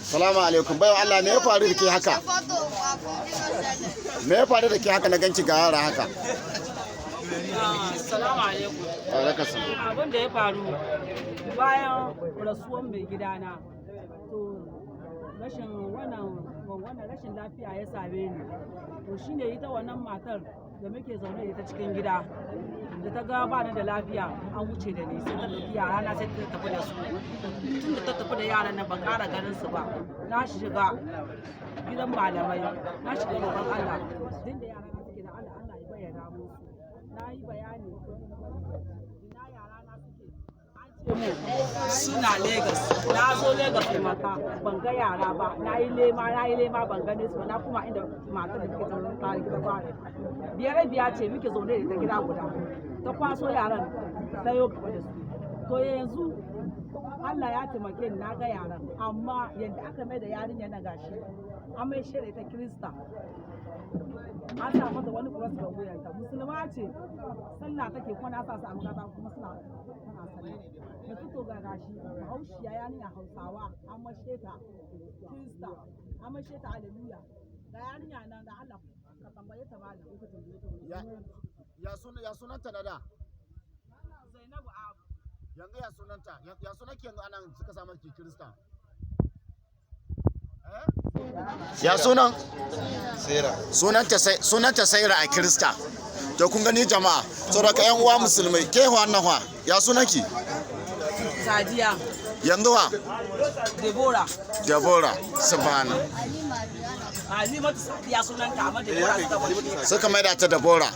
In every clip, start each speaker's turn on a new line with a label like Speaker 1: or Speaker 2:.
Speaker 1: Salamu alaikum. Bayan Allah me ya faru da ke haka? Me ya faru da ke haka na ganci ga yara haka?
Speaker 2: Salamu alaikum. Abin da ya faru bayan rasuwan mai gidana, to wannan rashin lafiya ya same ni. To shine ita wannan matar da muke zaune da ita cikin gida, da ta ga ba ni da lafiya an wuce da ni, sai ta ɗauki yara na sai ta tafi da su. Tun da ta tafi da yaran nan ban ƙara ganin su ba. Na shiga gidan malamai, na shiga roƙon Allah, din da yara na suke da Allah ya bayyana musu. Na yi bayani ina yara na suke, an ce mu suna Lagos. Na zo Lagos maka ban ga yara ba, na yi lema ban gane su ba. Na kuma inda matar da muke zaune tare gida ba biya ce muke zaune da ta gida guda, ta kwaso yaran ta yau gaba da su. To yanzu Allah ya taimake ni na ga yaran, amma yadda aka mai da yarinya na gashi an mai shaida ta Kirista, an sa mata wani cross ga wuyanta. Musulma ce, sallah take kuma na sa su a makata kuma tana sallah. Da fito ga gashi Bahaushiya yarinya Hausawa an mashe ta Kirista, an mashe ta haleluya. Ga yarinya nan da Allah ka tambaye ta malam ko ka tambaye ta.
Speaker 1: Ya sunanta na da?
Speaker 2: Zainabu Abu.
Speaker 1: Yanzu ya sunanta? Ya sunan ki yanzu anan suka samu ki Kirista? Ya sunan? Sunanta Saira a Kirista. To kun gani jama'a, saboda ƴan uwa musulmai, ke wannan wa? Ya sunan ki?
Speaker 2: Sadiya.
Speaker 1: Yanzu wa? Deborah, subhana.
Speaker 2: Halimatu Sadiya sunanta, amma Deborah
Speaker 1: suka maida ta Deborah.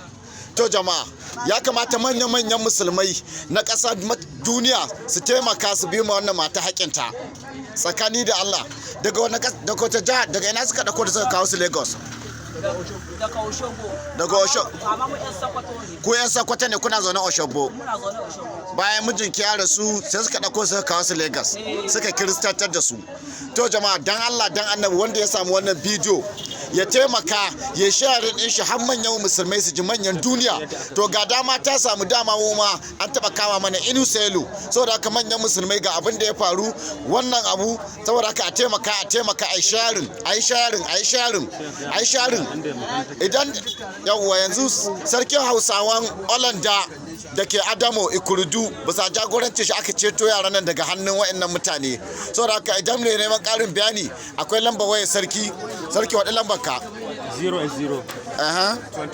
Speaker 1: To jama'a, ya kamata manyan musulmai na ƙasa duniya su taimaka su bi ma wannan mata haƙinta. Tsakani da Allah, daga wata jihar, daga ina suka dauko da suka kawo su Lagos?
Speaker 2: Daga Oshogbo.
Speaker 1: Daga Oshogbo.
Speaker 2: Amma mu ƴan Sokoto ne.
Speaker 1: Ku ƴan Sokoto ne, kuna zaune Oshogbo.
Speaker 2: Muna zaune Oshogbo.
Speaker 1: Bayan mijinki ya rasu sai suka dauko suka kawo su Lagos, suka kiristantar da su. To jama'a, dan Allah dan Annabi wanda ya samu wannan bidiyo ya taimaka ya share din shi har manyan musulmai su ji, manyan duniya. To ga dama ta samu, dama mu ma an taba kama mana Inu Selu, saboda haka manyan musulmai ga abin da ya faru wannan abu, saboda haka a taimaka ai sharing idan yawwa yanzu sarkin Hausawan Olanda da ke Adamo Ikurudu bisa jagoranci shi aka ceto yaran nan daga hannun waɗannan mutane. Saboda haka idan ne neman ƙarin bayani akwai lambar wayar sarki wadda lambar ka
Speaker 3: 080 25